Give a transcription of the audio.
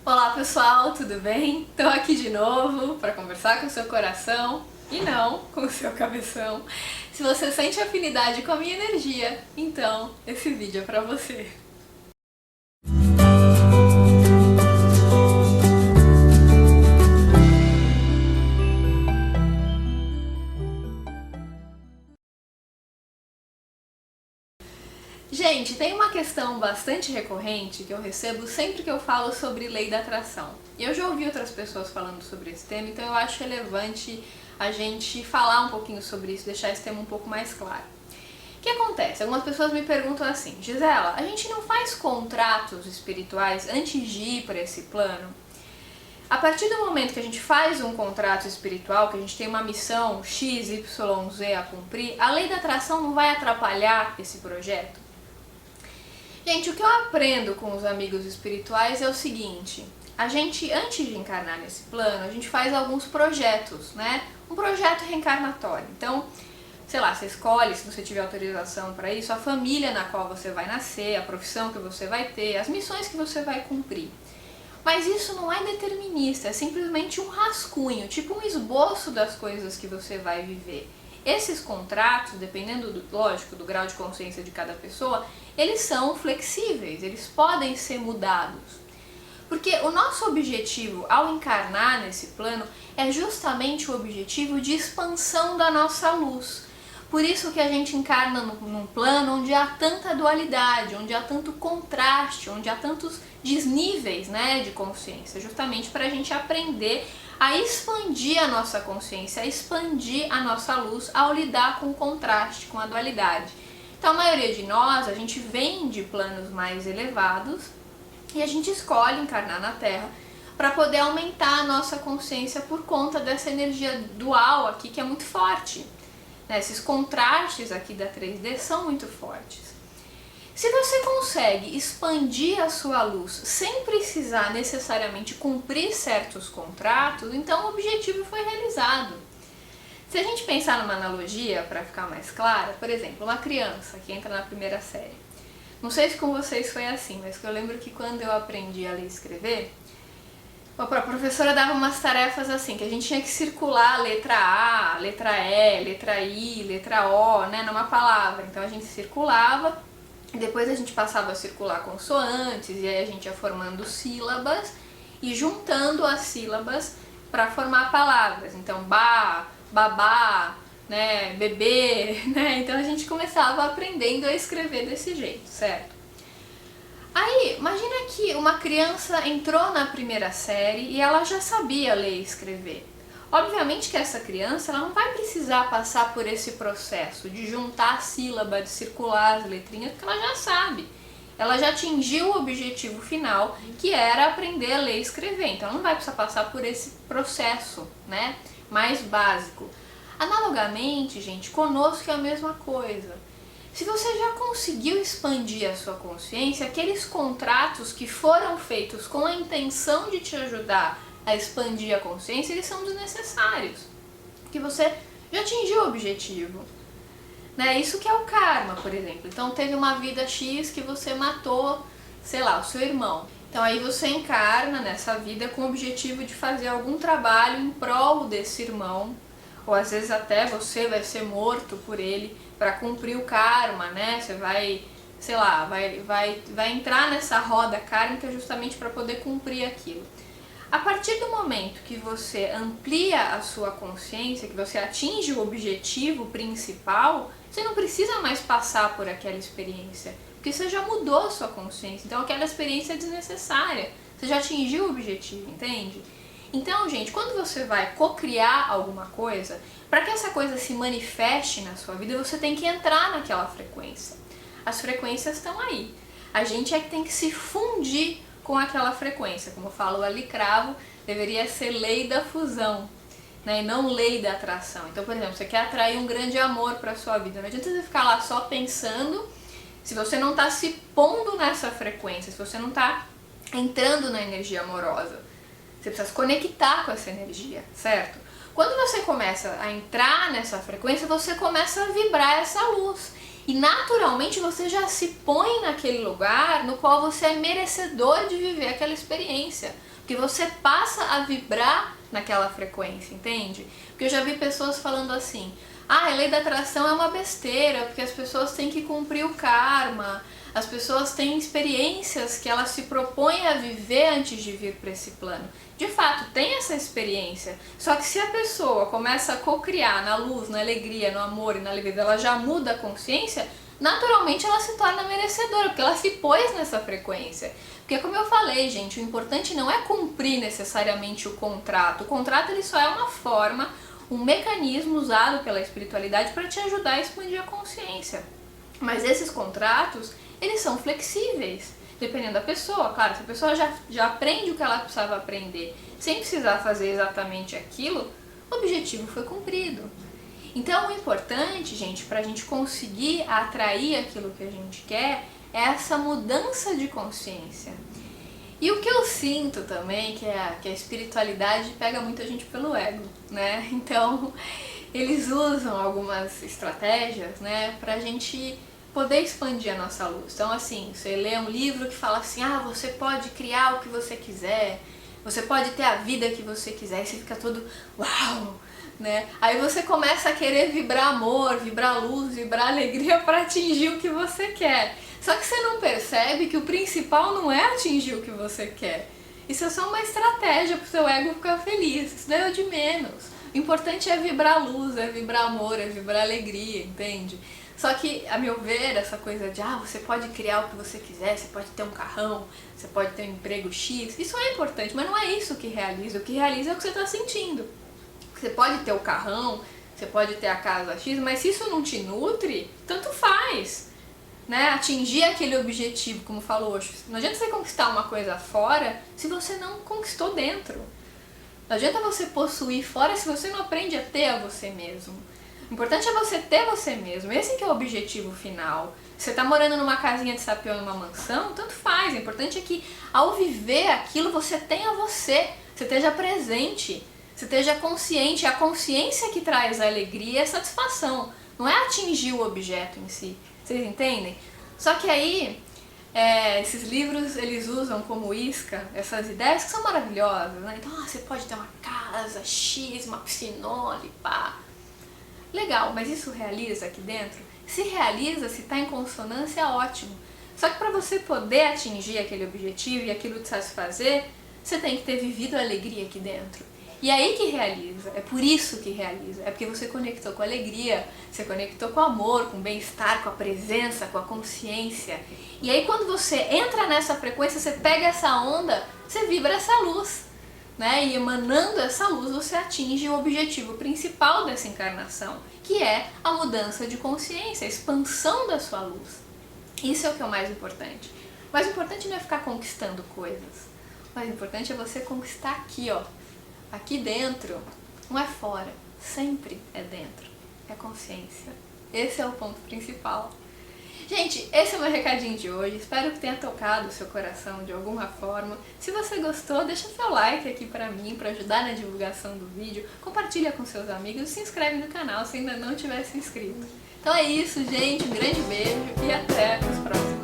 Olá pessoal, tudo bem? Tô aqui de novo para conversar com o seu coração e não com o seu cabeção. Se você sente afinidade com a minha energia, então esse vídeo é para você. Gente, tem uma questão bastante recorrente que eu recebo sempre que eu falo sobre lei da atração. E eu já ouvi outras pessoas falando sobre esse tema, então eu acho relevante a gente falar um pouquinho sobre isso, deixar esse tema um pouco mais claro. O que acontece? Algumas pessoas me perguntam assim: Gisela, a gente não faz contratos espirituais antes de ir para esse plano? A partir do momento que a gente faz um contrato espiritual, que a gente tem uma missão X, Y, Z a cumprir, a lei da atração não vai atrapalhar esse projeto? Gente, o que eu aprendo com os amigos espirituais é o seguinte: a gente, antes de encarnar nesse plano, a gente faz alguns projetos, né? Um projeto reencarnatório. Então, sei lá, você escolhe, se você tiver autorização para isso, a família na qual você vai nascer, a profissão que você vai ter, as missões que você vai cumprir. Mas isso não é determinista, é simplesmente um rascunho, tipo um esboço das coisas que você vai viver. Esses contratos, dependendo, lógico, do grau de consciência de cada pessoa, eles são flexíveis, eles podem ser mudados. Porque o nosso objetivo ao encarnar nesse plano é justamente o objetivo de expansão da nossa luz. Por isso que a gente encarna num plano onde há tanta dualidade, onde há tanto contraste, onde há tantos desníveis, né, de consciência, justamente para a gente aprender a expandir a nossa consciência, a expandir a nossa luz ao lidar com o contraste, com a dualidade. Então a maioria de nós, a gente vem de planos mais elevados e a gente escolhe encarnar na Terra para poder aumentar a nossa consciência por conta dessa energia dual aqui que é muito forte. Esses contrastes aqui da 3D são muito fortes. Se você consegue expandir a sua luz sem precisar necessariamente cumprir certos contratos, então o objetivo foi realizado. Se a gente pensar numa analogia, para ficar mais clara, por exemplo, uma criança que entra na primeira série. Não sei se com vocês foi assim, mas eu lembro que quando eu aprendi a ler e escrever, a professora dava umas tarefas assim, que a gente tinha que circular a letra A, letra E, letra I, letra O, né, numa palavra. Então a gente circulava, depois a gente passava a circular consoantes, e aí a gente ia formando sílabas e juntando as sílabas para formar palavras. Então ba, babá, né, bebê, né? Então a gente começava aprendendo a escrever desse jeito, certo? Aí, imagina que uma criança entrou na primeira série e ela já sabia ler e escrever. Obviamente que essa criança ela não vai precisar passar por esse processo de juntar a sílaba, de circular as letrinhas, porque ela já sabe. Ela já atingiu o objetivo final, que era aprender a ler e escrever. Então ela não vai precisar passar por esse processo, né, mais básico. Analogamente, gente, conosco é a mesma coisa. Se você já conseguiu expandir a sua consciência, aqueles contratos que foram feitos com a intenção de te ajudar a expandir a consciência, eles são desnecessários, porque você já atingiu o objetivo. Né? Isso que é o karma, por exemplo. Então teve uma vida X que você matou, sei lá, o seu irmão. Então aí você encarna nessa vida com o objetivo de fazer algum trabalho em prol desse irmão, ou às vezes até você vai ser morto por ele para cumprir o karma, né? Você vai, sei lá, vai entrar nessa roda kármica justamente para poder cumprir aquilo. A partir do momento que você amplia a sua consciência, que você atinge o objetivo principal, você não precisa mais passar por aquela experiência, porque você já mudou a sua consciência, então aquela experiência é desnecessária, você já atingiu o objetivo, entende? Então, gente, quando você vai cocriar alguma coisa, para que essa coisa se manifeste na sua vida, você tem que entrar naquela frequência. As frequências estão aí. A gente é que tem que se fundir com aquela frequência. Como eu falo ali, cravo, deveria ser lei da fusão, né, e não lei da atração. Então, por exemplo, você quer atrair um grande amor para a sua vida. Não adianta você ficar lá só pensando, se você não está se pondo nessa frequência, se você não está entrando na energia amorosa. Você precisa se conectar com essa energia, certo? Quando você começa a entrar nessa frequência, você começa a vibrar essa luz. E naturalmente você já se põe naquele lugar no qual você é merecedor de viver aquela experiência. Porque você passa a vibrar naquela frequência, entende? Porque eu já vi pessoas falando assim, a lei da atração é uma besteira, porque as pessoas têm que cumprir o karma, as pessoas têm experiências que elas se propõem a viver antes de vir para esse plano. De fato, tem essa experiência, só que se a pessoa começa a co-criar na luz, na alegria, no amor e na leveza, ela já muda a consciência, naturalmente ela se torna merecedora, porque ela se pôs nessa frequência. Porque como eu falei, gente, o importante não é cumprir necessariamente o contrato ele só é uma forma, um mecanismo usado pela espiritualidade para te ajudar a expandir a consciência. Mas esses contratos, eles são flexíveis, dependendo da pessoa. Claro, se a pessoa já aprende o que ela precisava aprender, sem precisar fazer exatamente aquilo, o objetivo foi cumprido. Então o importante, gente, para a gente conseguir atrair aquilo que a gente quer, é essa mudança de consciência. E o que eu sinto também, que a espiritualidade pega muita gente pelo ego, né? Então, eles usam algumas estratégias, né, pra gente poder expandir a nossa luz. Então, assim, você lê um livro que fala assim, você pode criar o que você quiser, você pode ter a vida que você quiser, e você fica todo, uau, né? Aí você começa a querer vibrar amor, vibrar luz, vibrar alegria para atingir o que você quer. Só que você não percebe que o principal não é atingir o que você quer. Isso é só uma estratégia para o seu ego ficar feliz. Isso daí é o de menos. O importante é vibrar luz, é vibrar amor, é vibrar alegria, entende? Só que, a meu ver, essa coisa de você pode criar o que você quiser, você pode ter um carrão, você pode ter um emprego X, isso é importante, mas não é isso que realiza. O que realiza é o que você está sentindo. Você pode ter o carrão, você pode ter a casa X, mas se isso não te nutre, tanto faz. Né? Atingir aquele objetivo, como falou hoje. Não adianta você conquistar uma coisa fora se você não conquistou dentro. Não adianta você possuir fora se você não aprende a ter a você mesmo. O importante é você ter você mesmo. Esse que é o objetivo final. Se você está morando numa casinha de sapião, numa mansão, tanto faz. O importante é que ao viver aquilo você tenha você esteja presente, você esteja consciente. É a consciência que traz a alegria e a satisfação. Não é atingir o objeto em si. Vocês entendem? Só que aí, esses livros, eles usam como isca essas ideias que são maravilhosas, né? Então, você pode ter uma casa X, uma piscinona e pá. Legal, mas isso realiza aqui dentro? Se realiza, se está em consonância, ótimo. Só que para você poder atingir aquele objetivo e aquilo te satisfazer, você tem que ter vivido a alegria aqui dentro. E é aí que realiza, é por isso que realiza, é porque você conectou com a alegria, você conectou com o amor, com o bem-estar, com a presença, com a consciência. E aí quando você entra nessa frequência, você pega essa onda, você vibra essa luz, né? E emanando essa luz você atinge o objetivo principal dessa encarnação, que é a mudança de consciência, a expansão da sua luz. Isso é o que é o mais importante. O mais importante não é ficar conquistando coisas, o mais importante é você conquistar aqui, ó. Aqui dentro, não é fora, sempre é dentro, é consciência. Esse é o ponto principal. Gente, esse é o meu recadinho de hoje, espero que tenha tocado o seu coração de alguma forma. Se você gostou, deixa seu like aqui pra mim, pra ajudar na divulgação do vídeo, compartilha com seus amigos e se inscreve no canal se ainda não tiver se inscrito. Então é isso, gente, um grande beijo e até os próximos.